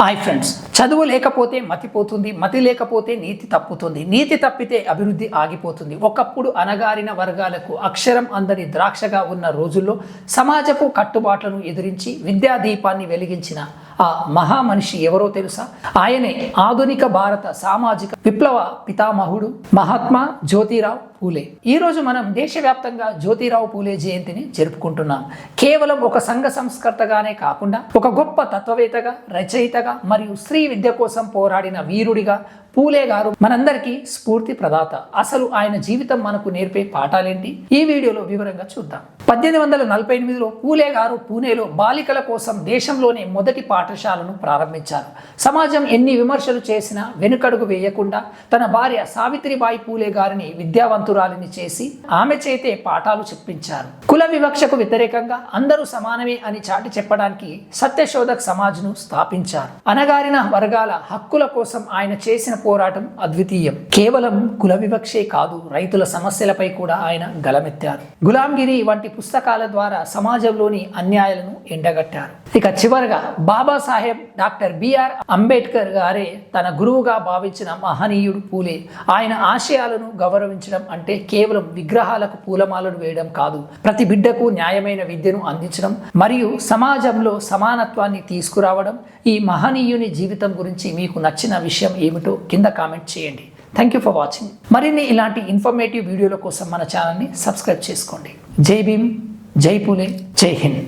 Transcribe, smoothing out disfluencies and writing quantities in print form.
Hi friends, చదువు లేకపోతే మతిపోతుంది, మతి లేకపోతే నీతి తప్పుతుంది, నీతి తప్పితే అభివృద్ధి ఆగిపోతుంది. ఒకప్పుడు అణగారిన వర్గాలకు అక్షరం అందని ద్రాక్షగా ఉన్న రోజుల్లో సమాజపు కట్టుబాట్లను ఎదిరించి విద్యా దీపాన్ని వెలిగించిన ఆ మహామనిషి ఎవరో తెలుసా? ఆయనే ఆధునిక భారత సామాజిక విప్లవ పితామహుడు మహాత్మా జ్యోతిరావు పూలే. ఈరోజు మనం దేశవ్యాప్తంగా జ్యోతిరావు పూలే జయంతిని జరుపుకుంటున్నాం. కేవలం ఒక సంఘ సంస్కర్తగానే కాకుండా ఒక గొప్ప తత్వవేత్తగా, రచయితగా మరియు స్త్రీ విద్య కోసం పోరాడిన వీరుడిగా పూలే గారు మనందరికీ స్ఫూర్తి ప్రదాత. అసలు ఆయన జీవితం మనకు నేర్పే పాఠాలేంటి ఈ వీడియోలో వివరంగా చూద్దాం. 1848లో పూలే గారు పూణేలో బాలికల కోసం దేశంలోనే మొదటి పాఠశాలను ప్రారంభించారు. సమాజం ఎన్ని విమర్శలు చేసినా వెనుకడుగు వేయకుండా తన భార్య సావిత్రిబాయి పూలే గారిని విద్యావంతురాలిని చేసి ఆమె చేతే పాఠాలు చెప్పించారు. కుల వివక్షకు వ్యతిరేకంగా అందరూ సమానమే అని చాటి చెప్పడానికి సత్యశోధక్ సమాజ్ను స్థాపించారు. అణగారిన వర్గాల హక్కుల కోసం ఆయన చేసిన పోరాటం అద్వితీయం. కేవలం కుల వివక్షే కాదు, రైతుల సమస్యలపై కూడా ఆయన గలమెత్తారు. గులాంగిరి వంటి పుస్తకాల ద్వారా సమాజంలోని అన్యాయాలను ఎండగట్టారు. ఇక చివరగా బాబాసాహెబ్ డాక్టర్ బిఆర్ అంబేద్కర్ గారే తన గురువుగా భావించిన మహనీయుడు పూలే. ఆయన ఆశయాలను గౌరవించడం అంటే కేవలం విగ్రహాలకు పూలమాలలు వేయడం కాదు, ప్రతి బిడ్డకు న్యాయమైన విద్యను అందించడం మరియు సమాజంలో సమానత్వాన్ని తీసుకురావడం. ఈ మహనీయుని జీవితం గురించి మీకు నచ్చిన విషయం ఏమిటో కింద కామెంట్ చేయండి. Thank you for watching. మరిన్ని ఇలాంటి ఇన్ఫర్మేటివ్ వీడియోల కోసం మన ఛానల్ని సబ్స్క్రైబ్ చేసుకోండి. జై భీమ్, జై పూలే, జై హింద్.